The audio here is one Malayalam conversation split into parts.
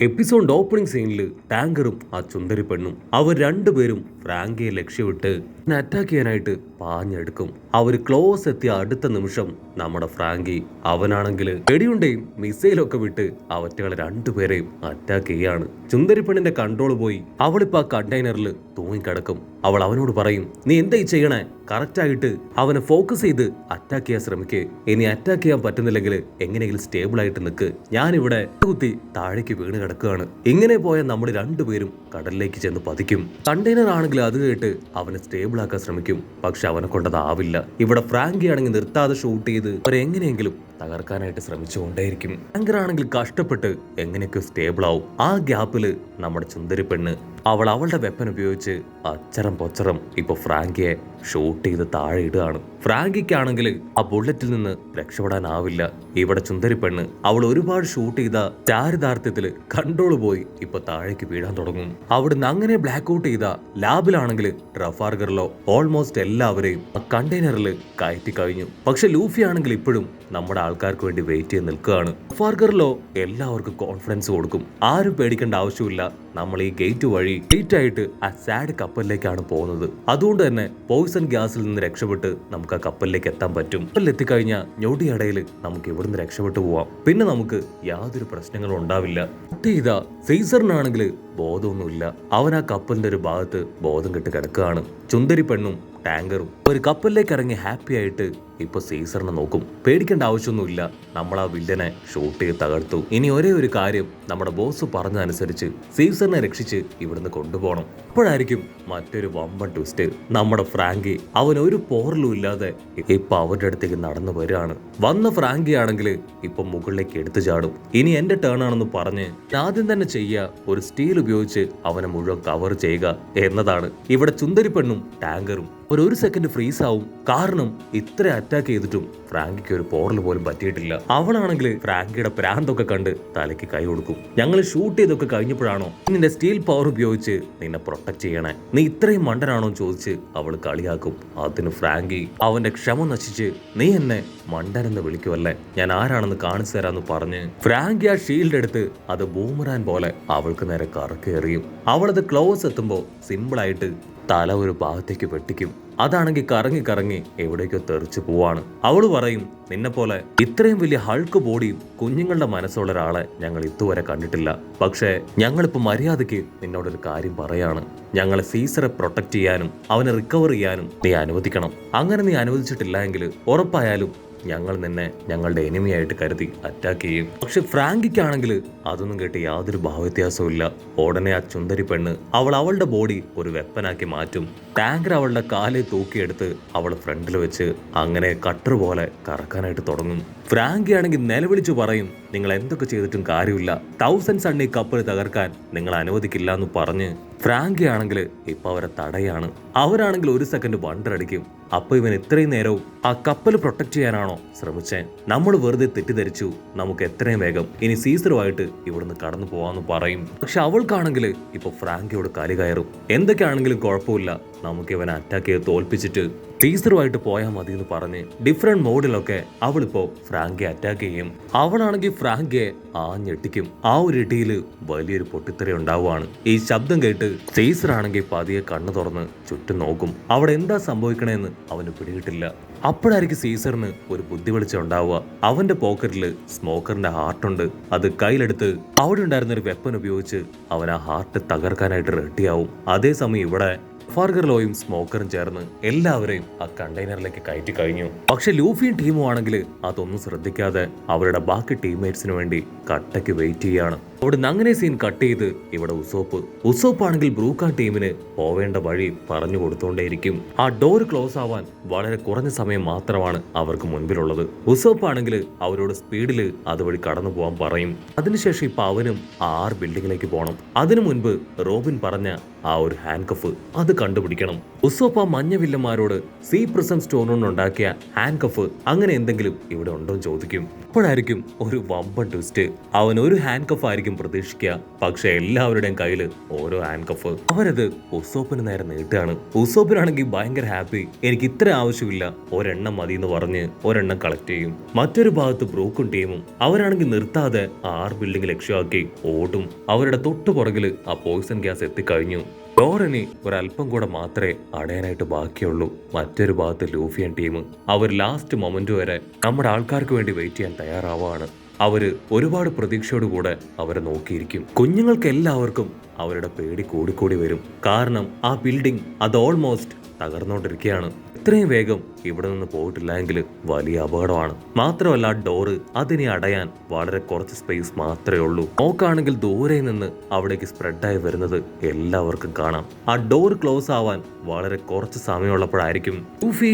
എപ്പിസോഡ് ഓപ്പണിംഗ് സീനിൽ ടാങ്കറും ആ ചുന്ദരി പെണ്ണും അവർ രണ്ടുപേരും ഫ്രാങ്കിയെ ലക്ഷ്യമിട്ട് അറ്റാക്ക് ചെയ്യാനായിട്ട് പാഞ്ഞെടുക്കും. അവർ ക്ലോസ് എത്തിയ അടുത്ത നിമിഷം നമ്മുടെ ഫ്രാങ്കി അവനാണെങ്കിൽ വെടിയുണ്ടയും മിസൈലൊക്കെ വിട്ട് അവറ്റകളെ രണ്ടുപേരെയും അറ്റാക്ക് ചെയ്യാണ്. ചുന്ദരി പെണ്ണിന്റെ കൺട്രോൾ പോയി അവളിപ്പോ ആ കണ്ടെയ്നറിൽ തൂങ്ങിക്കിടക്കും. അവൾ അവനോട് പറയും, നീ എന്തായി ചെയ്യണേ, കറക്റ്റായിട്ട് അവനെ ഫോക്കസ് ചെയ്ത് അറ്റാക്ക് ചെയ്യാൻ ശ്രമിക്ക്. ഇനി അറ്റാക്ക് ചെയ്യാൻ പറ്റുന്നില്ലെങ്കിൽ എങ്ങനെയെങ്കിലും സ്റ്റേബിൾ ആയിട്ട് നിൽക്ക്, ഞാനിവിടെ കുത്തി താഴേക്ക് വീണ് കിടക്കുകയാണ്. ഇങ്ങനെ പോയ നമ്മൾ രണ്ടുപേരും കടലിലേക്ക് ചെന്ന് പതിക്കും. കണ്ടെയ്നർ ആണെങ്കിൽ അത് കേട്ട് അവനെ സ്റ്റേബിൾ ആക്കാൻ ശ്രമിക്കും. പക്ഷെ അവനെ കൊണ്ടതാവില്ല. ഇവിടെ ഫ്രാങ്കി ആണെങ്കിൽ നിർത്താതെ ഷൂട്ട് ചെയ്ത് അവരെങ്ങനെയെങ്കിലും തകർക്കാനായിട്ട് ശ്രമിച്ചുകൊണ്ടേയിരിക്കും. ടാങ്കർ ആണെങ്കിൽ കഷ്ടപ്പെട്ട് എങ്ങനെയൊക്കെ സ്റ്റേബിൾ ആവും. ആ ഗ്യാപ്പില് നമ്മുടെ ചുന്ദരി പെണ്ണ് അവളുടെ വെപ്പൻ ഉപയോഗിച്ച് അച്ചറം പൊച്ചറം ഇപ്പൊ ഫ്രാങ്കിയെ ഷൂട്ട് ചെയ്ത് താഴെ ഇടുകയാണ്. ഫ്രാങ്കിക്കാണെങ്കിൽ ആ ബുള്ളറ്റിൽ നിന്ന് രക്ഷപ്പെടാനാവില്ല. ഇവിടെ ചുന്ദരി പെണ്ണ് അവൾ ഒരുപാട് ഷൂട്ട് ചെയ്ത ചാരിതാർത്ഥ്യത്തില് കൺട്രോൾ പോയി ഇപ്പൊ താഴേക്ക് വീഴാൻ തുടങ്ങും. അവിടുന്ന് അങ്ങനെ ബ്ലാക്ക് ഔട്ട് ചെയ്ത ലാബിലാണെങ്കിൽ ട്രഫാർഗറിലോ ഓൾമോസ്റ്റ് എല്ലാവരെയും ആ കണ്ടെയ്നറിൽ കയറ്റി കഴിഞ്ഞു. പക്ഷെ ലൂഫി ആണെങ്കിൽ ഇപ്പോഴും നമ്മുടെ ആൾക്കാർക്ക് വേണ്ടി വെയിറ്റ് ചെയ്ത് നിൽക്കുകയാണ്. ട്രഫാർഗറിലോ എല്ലാവർക്കും കോൺഫിഡൻസ് കൊടുക്കും. ആരും പേടിക്കേണ്ട ആവശ്യമില്ല, നമ്മൾ ഈ ഗേറ്റ് വഴി ഗേറ്റ് ആയിട്ട് ആ സാഡ് കപ്പലിലേക്കാണ് പോകുന്നത്. അതുകൊണ്ട് തന്നെ പോയിസൺ ഗ്യാസിൽ നിന്ന് രക്ഷപ്പെട്ട് നമുക്ക് ആ കപ്പലിലേക്ക് എത്താൻ പറ്റും. കപ്പലിൽ എത്തിക്കഴിഞ്ഞാൽ ഞൊടിയിടയിൽ നമുക്ക് ഇവിടുന്ന് രക്ഷപ്പെട്ടു പോവാം. പിന്നെ നമുക്ക് യാതൊരു പ്രശ്നങ്ങളും ഉണ്ടാവില്ല. ഇതാ സീസറിനാണെങ്കിൽ ബോധമൊന്നുമില്ല. അവൻ ആ കപ്പലിന്റെ ഒരു ഭാഗത്ത് ബോധം കെട്ട് കിടക്കുകയാണ്. ചുന്ദരി പെണ്ണും ടാങ്കറും ഒരു കപ്പലിലേക്ക് ഇറങ്ങി ഹാപ്പി ആയിട്ട് ഇപ്പൊ സീസറിനെ നോക്കും. പേടിക്കേണ്ട ആവശ്യമൊന്നുമില്ല, നമ്മൾ ആ വില്ലനെ ഷൂട്ട് ചെയ്ത് തകർത്തു. ഇനി ഒരേ ഒരു കാര്യം, നമ്മുടെ ബോസ് പറഞ്ഞതനുസരിച്ച് സീസറിനെ രക്ഷിച്ച് ഇവിടുന്ന് കൊണ്ടുപോകണം. അപ്പോഴായിരിക്കും മറ്റൊരു വമ്പൻ ട്വിസ്റ്റ്. നമ്മുടെ ഫ്രാങ്കി അവൻ ഒരു പോറലും ഇല്ലാതെ ഇപ്പൊ അവരുടെ അടുത്തേക്ക് നടന്നു വരികയാണ്. വന്ന ഫ്രാങ്കി ആണെങ്കിൽ ഇപ്പൊ മുകളിലേക്ക് എടുത്തു ചാടും. ഇനി എന്റെ ടേൺ ആണെന്ന് പറഞ്ഞ് ആദ്യം തന്നെ ചെയ്യുക ഒരു സ്റ്റീൽ ഉപയോഗിച്ച് അവനെ മുഴുവൻ കവർ ചെയ്യുക എന്നതാണ്. ഇവിടെ ചുന്ദരി പെണ്ണും ടാങ്കറും ഒരു സെക്കൻഡ് ഫ്രീസ് ആവും. കാരണം ഇത്ര അറ്റാക്ക് ചെയ്തിട്ടും ഫ്രാങ്കിക്ക് ഒരു പോറൽ പോലും പറ്റിയിട്ടില്ല. അവളാണെങ്കിൽ ഫ്രാങ്കിയുടെ പ്രാന്തൊക്കെ കണ്ട് തലയ്ക്ക് കൈ കൊടുക്കും. ഞങ്ങൾ ഷൂട്ട് ചെയ്തൊക്കെ കഴിഞ്ഞപ്പോഴാണോ നിന്റെ സ്റ്റീൽ പവർ ഉപയോഗിച്ച് നിന്നെ പ്രൊട്ടക്ട് ചെയ്യണേ, നീ ഇത്രയും മണ്ടനാണോ ചോദിച്ച് അവൾ കളിയാക്കും. അതിന് ഫ്രാങ്കി അവന്റെ ക്ഷമ നശിച്ച്, നീ എന്നെ മണ്ടനെന്ന് വിളിക്കുമല്ലേ, ഞാൻ ആരാണെന്ന് കാണിച്ചു തരാന്ന് പറഞ്ഞ് ഫ്രാങ്കി ആ ഷീൽഡ് എടുത്ത് അത് ബൂമറാൻ പോലെ അവൾക്ക് നേരെ കറക്കി എറിയും. അവളത് ക്ലോസ് എത്തുമ്പോ സിമ്പിളായിട്ട് തല ഒരു ഭാഗത്തേക്ക് വെട്ടിക്കും. അതാണെങ്കിൽ കറങ്ങി കറങ്ങി എവിടേക്കോ തെറിച്ചു പോവാണ്. അവള് പറയും, നിന്നെ പോലെ ഇത്രയും വലിയ ഹൾക്ക് ബോഡിയും കുഞ്ഞുങ്ങളുടെ മനസ്സുള്ള ഒരാളെ ഞങ്ങൾ ഇതുവരെ കണ്ടിട്ടില്ല. പക്ഷേ ഞങ്ങളിപ്പോ മര്യാദയ്ക്ക് നിന്നോടൊരു കാര്യം പറയാണ്, ഞങ്ങളെ സീസറെ പ്രൊട്ടക്ട് ചെയ്യാനും അവനെ റിക്കവർ ചെയ്യാനും നീ അനുവദിക്കണം. അങ്ങനെ നീ അനുവദിച്ചിട്ടില്ല എങ്കിൽ ഉറപ്പായാലും ഞങ്ങൾ നിന്നെ ഞങ്ങളുടെ എനിമിയായിട്ട് കരുതി അറ്റാക്ക് ചെയ്യും. പക്ഷെ ഫ്രാങ്കിക്കാണെങ്കിൽ അതൊന്നും കേട്ട് യാതൊരു ഭാവവ്യത്യാസവും ഇല്ല. ഉടനെ ആ ചുന്ദരി പെണ്ണ് അവളുടെ ബോഡി ഒരു വെപ്പനാക്കി മാറ്റും. ടാങ്കർ അവളുടെ കാലെ തൂക്കിയെടുത്ത് അവൾ ഫ്രണ്ടിൽ വെച്ച് അങ്ങനെ കട്ടർ പോലെ കറക്കാനായിട്ട് തുടങ്ങും. ഫ്രാങ്കി ആണെങ്കിൽ നിലവിളിച്ചു പറയും, നിങ്ങൾ എന്തൊക്കെ ചെയ്തിട്ടും കാര്യമില്ല, 1000 സണ്ണി കപ്പൽ തകർക്കാൻ നിങ്ങൾ അനുവദിക്കില്ല എന്ന് പറഞ്ഞ് ഫ്രാങ്കി ആണെങ്കിൽ ഇപ്പൊ അവരെ തടയാണ്. അവരാണെങ്കിൽ ഒരു സെക്കൻഡ് വണ്ടറടിക്കും. അപ്പൊ ഇവൻ ഇത്രയും നേരവും ആ കപ്പൽ പ്രൊട്ടക്ട് ചെയ്യാനാണോ ശ്രമിച്ചേ? നമ്മൾ വെറുതെ തെറ്റിദ്ധരിച്ചു, നമുക്ക് എത്രയും വേഗം ഇനി സീസറുമായിട്ട് ഇവിടുന്ന് കടന്നു പോവാന്ന് പറയും. പക്ഷെ അവൾക്കാണെങ്കിൽ ഇപ്പൊ ഫ്രാങ്കിയോട് കലി കയറും. എന്തൊക്കെയാണെങ്കിലും കുഴപ്പമില്ല, നമുക്ക് ഇവനെ അറ്റാക്ക് ചെയ്ത് തോൽപ്പിച്ചിട്ട് സീസറുമായിട്ട് പോയാൽ മതി എന്ന് പറഞ്ഞ് ഡിഫറെന്റ് മോഡിലൊക്കെ അവളിപ്പോ ഫ്രാങ്കിയെ അറ്റാക്ക് ചെയ്യും. അവളാണെങ്കിൽ ഫ്രാങ്കിയെ ഞെട്ടിക്കും. ആ ഒരു ഇടിയില് വലിയൊരു പൊട്ടിത്തെറി ഉണ്ടാവുകയാണ്. ഈ ശബ്ദം കേട്ട് സീസറാണെങ്കിൽ പതിയെ കണ്ണു തുറന്ന് ചുറ്റും നോക്കും. അവിടെ എന്താ സംഭവിക്കണേന്ന് അവന് പിടികിട്ടില്ല. അപ്പോഴായിരിക്കും സീസറിന് ഒരു ബുദ്ധി വെളിച്ചം ഉണ്ടാവുക. അവന്റെ പോക്കറ്റില് സ്മോക്കറിന്റെ ഹാർട്ടുണ്ട്. അത് കയ്യിലെടുത്ത് അവിടെ ഉണ്ടായിരുന്ന ഒരു വെപ്പൻ ഉപയോഗിച്ച് അവൻ ആ ഹാർട്ട് തകർക്കാനായിട്ട് റെഡിയാവും. അതേസമയം ഇവിടെ ഫാർഗർലോയും സ്മോക്കറും ചേർന്ന് എല്ലാവരെയും ആ കണ്ടെയ്നറിലേക്ക് കയറ്റി കഴിഞ്ഞു. പക്ഷെ ലൂഫിയും ടീമും ആണെങ്കിൽ അതൊന്നും ശ്രദ്ധിക്കാതെ അവരുടെ ബാക്കി ടീംമേറ്റ്സിന് വേണ്ടി കട്ടയ്ക്ക് വെയിറ്റ് ചെയ്യാണ്. അവിടുന്ന് അങ്ങനെ സീൻ കട്ട് ചെയ്ത് ഇവിടെ ഉസോപ്പ് ആണെങ്കിൽ ബ്രൂക്ക ടീമിന് പോവേണ്ട വഴി പറഞ്ഞു കൊടുത്തോണ്ടേയിരിക്കും. ആ ഡോർ ക്ലോസ് ആവാൻ വളരെ കുറഞ്ഞ സമയം മാത്രമാണ് അവർക്ക് മുൻപിലുള്ളത്. ഉസോപ്പ് ആണെങ്കിൽ അവരോട് സ്പീഡില് അതുവഴി കടന്നു പോകാൻ പറയും. അതിനുശേഷം ഇപ്പൊ അവനും 6 ബിൽഡിങ്ങിലേക്ക് പോകണം. അതിനു മുൻപ് റോബിൻ പറഞ്ഞ ആ ഒരു ഹാൻഡ് കഫ് അത് കണ്ടുപിടിക്കണം. ഉസോപ്പ് ആ മഞ്ഞ വില്ലന്മാരോട് സീ പ്രിസം സ്റ്റോൺ കൊണ്ടുണ്ടാക്കിയ ഹാൻഡ് കഫ് അങ്ങനെ എന്തെങ്കിലും ഇവിടെ ഉണ്ടോ എന്ന് ചോദിക്കും. അപ്പോഴായിരിക്കും ഒരു വമ്പൻ ട്വിസ്റ്റ്. അവൻ ഒരു ഹാൻഡ് കഫ് ആയിരിക്കും പ്രതീക്ഷിക്കുക, പക്ഷെ എല്ലാവരുടെയും കയ്യില് ഓരോ ഹാൻഡ് കഫ്. അവരത് ഉസോപ്പിന് നേരെ നീട്ടുകയാണ്. ഉസോപ്പിനാണെങ്കിൽ ഭയങ്കര ഹാപ്പി. എനിക്ക് ഇത്ര ആവശ്യമില്ല, ഒരെണ്ണം മതി എന്ന് പറഞ്ഞ് ഒരെണ്ണം കളക്ട് ചെയ്യും. മറ്റൊരു ഭാഗത്ത് ബ്രൂക്കും ടീമും അവരാണെങ്കിൽ നിർത്താതെ 6 ബിൽഡിംഗ് ലക്ഷ്യമാക്കി ഓടും. അവരുടെ തൊട്ടു പുറകില് ആ പോയിസൺ ഗ്യാസ് എത്തിക്കഴിഞ്ഞു. ഡോറിനി ഒരല്പം കൂടെ മാത്രമേ അടയാനായിട്ട് ബാക്കിയുള്ളൂ. മറ്റൊരു ഭാഗത്ത് ലൂഫിയൻ ടീം അവർ ലാസ്റ്റ് മൊമെന്റ് വരെ നമ്മുടെ ആൾക്കാർക്ക് വേണ്ടി വെയിറ്റ് ചെയ്യാൻ തയ്യാറാവാണ്. അവര് ഒരുപാട് പ്രതീക്ഷയോടുകൂടെ അവരെ നോക്കിയിരിക്കും. കുഞ്ഞുങ്ങൾക്ക് എല്ലാവർക്കും അവരുടെ പേടി കൂടിക്കൂടി വരും. കാരണം ആ ബിൽഡിംഗ് അത് ഓൾമോസ്റ്റ് തകർന്നുകൊണ്ടിരിക്കുകയാണ്. ഇത്രയും വേഗം ഇവിടെ നിന്ന് പോയിട്ടില്ലെങ്കിൽ വലിയ അപകടമാണ്. മാത്രമല്ല ഡോറ് അതിനെ അടയാൻ വളരെ കുറച്ച് സ്പേസ് മാത്രമേ ഉള്ളൂ. നോക്കാണെങ്കിൽ ദൂരെ നിന്ന് അവിടേക്ക് സ്പ്രെഡായി വരുന്നത് എല്ലാവർക്കും കാണാം. ആ ഡോർ ക്ലോസ് ആവാൻ വളരെ കുറച്ച് സമയമുള്ളപ്പോഴായിരിക്കും ലൂഫി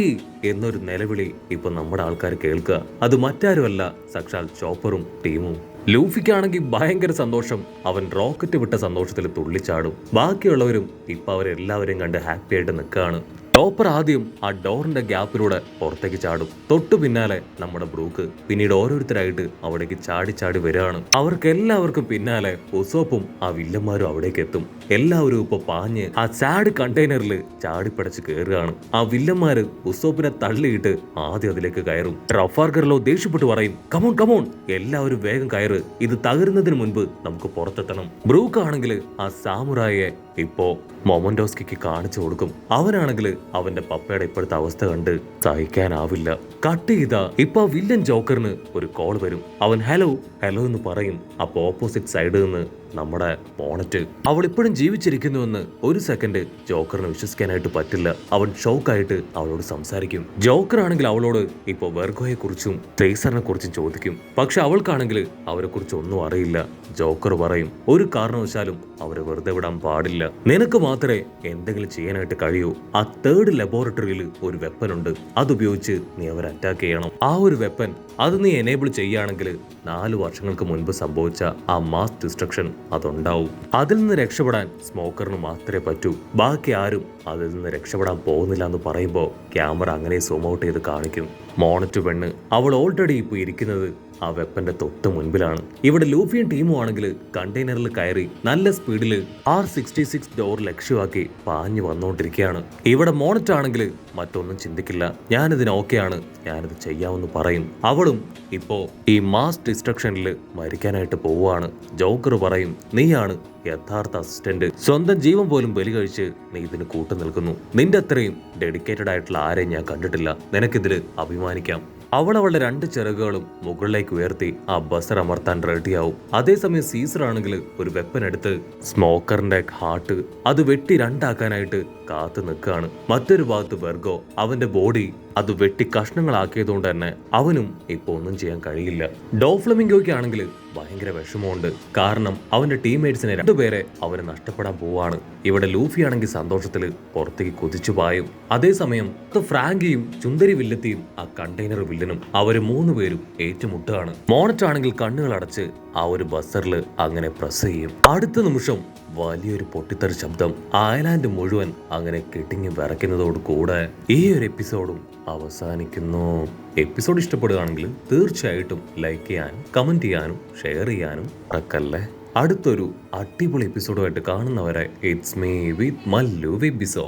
എന്നൊരു നിലവിളി ഇപ്പൊ നമ്മുടെ ആൾക്കാർ കേൾക്കുക. അത് മറ്റാരുമല്ല, സാക്ഷാൽ ചോപ്പറും ടീമും. ലൂഫിക്കാണെങ്കിൽ ഭയങ്കര സന്തോഷം. അവൻ റോക്കറ്റ് വിട്ട സന്തോഷത്തിൽ തുള്ളിച്ചാടും. ബാക്കിയുള്ളവരും ഇപ്പൊ അവരെല്ലാവരെയും കണ്ട് ഹാപ്പി ആയിട്ട് നിൽക്കുകയാണ്. ടോപ്പർ ആദ്യം ആ ഡോറിന്റെ ഗ്യാപ്പിലൂടെ പുറത്തേക്ക് ചാടും. തൊട്ടു പിന്നാലെ നമ്മുടെ ബ്രൂക്ക്. പിന്നീട് ഓരോരുത്തരായിട്ട് അവിടേക്ക് ചാടി ചാടി വരികയാണ്. അവർക്ക് എല്ലാവർക്കും പിന്നാലെ ഉസോപ്പും ആ വില്ലന്മാരും അവിടേക്ക് എത്തും. എല്ലാവരും ഇപ്പൊ പാഞ്ഞ് ആ സാഡ് കണ്ടെയ്നറിൽ ചാടിപ്പടച്ച് കയറുകയാണ്. ആ വില്ലന്മാര് ഉസോപ്പിനെ തള്ളിയിട്ട് ആദ്യം അതിലേക്ക് കയറും. ട്രഫാൽഗറിലോ ദേഷ്യപ്പെട്ട് പറയും, കമോൺ കമോൺ, എല്ലാവരും വേഗം കയറ്, ഇത് തകരുന്നതിന് മുൻപ് നമുക്ക് പുറത്തെത്തണം. ബ്രൂക്ക് ആണെങ്കിൽ ആ സാമുറായെ ഇപ്പോ മൊമന്റോസ്കിക്ക് കാണിച്ചു കൊടുക്കും. അവനാണെങ്കിൽ അവന്റെ പപ്പയുടെ ഇപ്പോഴത്തെ അവസ്ഥ കണ്ട് സഹിക്കാനാവില്ല. കട്ട് ചെയ്താ ഇപ്പൊ വില്ലൻ ജോക്കറിന് ഒരു കോൾ വരും. അവൻ ഹലോ ഹലോ എന്ന് പറയും. അപ്പൊ ഓപ്പോസിറ്റ് സൈഡിൽ നിന്ന് നമ്മുടെ മോണറ്റ്. അവൾ ഇപ്പോഴും ജീവിച്ചിരിക്കുന്നുവെന്ന് ഒരു സെക്കൻഡ് ജോക്കറിന് വിശ്വസിക്കാനായിട്ട് പറ്റില്ല. അവൻ ഷോക്കായിട്ട് അവളോട് സംസാരിക്കും. ജോക്കർ ആണെങ്കിൽ അവളോട് ഇപ്പൊ വെർഗോയെ കുറിച്ചും ട്രേസറിനെ കുറിച്ചും ചോദിക്കും. പക്ഷെ അവൾക്കാണെങ്കിൽ അവരെ കുറിച്ച് ഒന്നും അറിയില്ല. ജോക്കർ പറയും, ഒരു കാരണവശാലും അവരെ വെറുതെ വിടാൻ പാടില്ല. നിനക്ക് മാത്രമേ എന്തെങ്കിലും ചെയ്യാനായിട്ട് കഴിയൂ. ആ 3rd ലബോറട്ടറിയിൽ ഒരു വെപ്പൻ ഉണ്ട്. അതുപയോഗിച്ച് നീ അവരെ അറ്റാക്ക് ചെയ്യണം. ആ ഒരു വെപ്പൻ അത് നീ എനേബിൾ ചെയ്യുകയാണെങ്കിൽ 4 വർഷങ്ങൾക്ക് മുൻപ് സംഭവിച്ച ആ മാസ് ഡിസ്ട്രക്ഷൻ അതുണ്ടാവും. അതിൽ നിന്ന് രക്ഷപ്പെടാൻ സ്മോക്കറിന് മാത്രമേ പറ്റൂ. ബാക്കി ആരും അതിൽ നിന്ന് രക്ഷപ്പെടാൻ പോകുന്നില്ല എന്ന് പറയുമ്പോൾ ക്യാമറ അങ്ങനെ സൂം ഔട്ട് ചെയ്ത് കാണിക്കും. മോണറ്റ് പെണ്ണ് അവൾ ഓൾറെഡി ഇപ്പോൾ ഇരിക്കുന്നത് ആ വെപ്പന്റെ തൊട്ട് മുൻപിലാണ്. ഇവിടെ ലൂഫിയൻ ടീമും ആണെങ്കിൽ കണ്ടെയ്നറിൽ കയറി നല്ല സ്പീഡിൽ R66 ഡോർ ലക്ഷ്യമാക്കി പാഞ്ഞു വന്നുകൊണ്ടിരിക്കുകയാണ്. ഇവിടെ മോണറ്റ് ആണെങ്കിൽ മറ്റൊന്നും ചിന്തിക്കില്ല. ഞാനിതിന് ഓക്കെയാണ്, ഞാനിത് ചെയ്യാമെന്ന് പറയും. അവളും ഇപ്പോ ഈ മാസ് ഡിസ്ട്രക്ഷനിൽ മരിക്കാനായിട്ട് പോവുകയാണ്. ജോക്കർ പറയും, നീയാണ് യഥാർത്ഥ അസിസ്റ്റന്റ്. സ്വന്തം ജീവൻ പോലും ബലി കഴിച്ച് നീ ഇതിന് കൂട്ടു നിൽക്കുന്നു. നിന്റെ അത്രയും ഡെഡിക്കേറ്റഡ് ആയിട്ടുള്ള ആരെയും ഞാൻ കണ്ടിട്ടില്ല. നിനക്കിതിൽ അഭിമാനിക്കാം. അവൾ അവളുടെ 2 ചിറകുകളും മുകളിലേക്ക് ഉയർത്തി ആ ബസർ അമർത്താൻ റെഡിയാവും. അതേസമയം സീസർ ആണെങ്കിൽ ഒരു വെപ്പൻ എടുത്ത് സ്മോക്കറിന്റെ ഹാർട്ട് അത് വെട്ടി 2 ആക്കാനായിട്ട് കാത്തു നിൽക്കുകയാണ്. മറ്റൊരു ഭാഗത്ത് വെർഗോ അവന്റെ ബോഡി അത് വെട്ടി കഷ്ണങ്ങളാക്കിയതുകൊണ്ട് തന്നെ അവനും ഇപ്പൊ ഒന്നും ചെയ്യാൻ കഴിയില്ല. ഡോഫ്ലമിംഗോയ്ക്ക് ആണെങ്കിൽ ഭയങ്കര വിഷമമുണ്ട്. കാരണം അവന്റെ ടീംമേറ്റ്സിനെ 2 പേരെ അവന് നഷ്ടപ്പെടാൻ പോവാണ്. ഇവിടെ ലൂഫി ആണെങ്കിൽ സന്തോഷത്തിൽ പുറത്തേക്ക് കുതിച്ചു പായും. അതേസമയം ഫ്രാങ്കിയും ചുന്ദരി വില്ലത്തിയും ആ കണ്ടെയ്നർ വില്ലനും അവര് 3 പേരും ഏറ്റുമുട്ടുകയാണ്. മോണറ്റ് ആണെങ്കിൽ കണ്ണുകൾ അടച്ച് ആ ഒരു ബസറിൽ അങ്ങനെ പ്രസ് ചെയ്യും. അടുത്ത നിമിഷം വലിയൊരു പൊട്ടിത്തെറി ശബ്ദം ഐലാൻഡ് മുഴുവൻ അങ്ങനെ കെട്ടിങ്ങി വിറയ്ക്കുന്നതോട് കൂടെ ഈ ഒരു എപ്പിസോഡും അവസാനിക്കുന്നു. എപ്പിസോഡ് ഇഷ്ടപ്പെടുകയാണെങ്കിൽ തീർച്ചയായിട്ടും ലൈക്ക് ചെയ്യാനും കമന്റ് ചെയ്യാനും ഷെയർ ചെയ്യാനും മറക്കല്ലേ. അടുത്തൊരു അടിപൊളി എപ്പിസോഡുമായിട്ട് കാണുന്നവരെ ഇറ്റ്സ് മീ വിത്ത് മല്ലു വെബിസോ.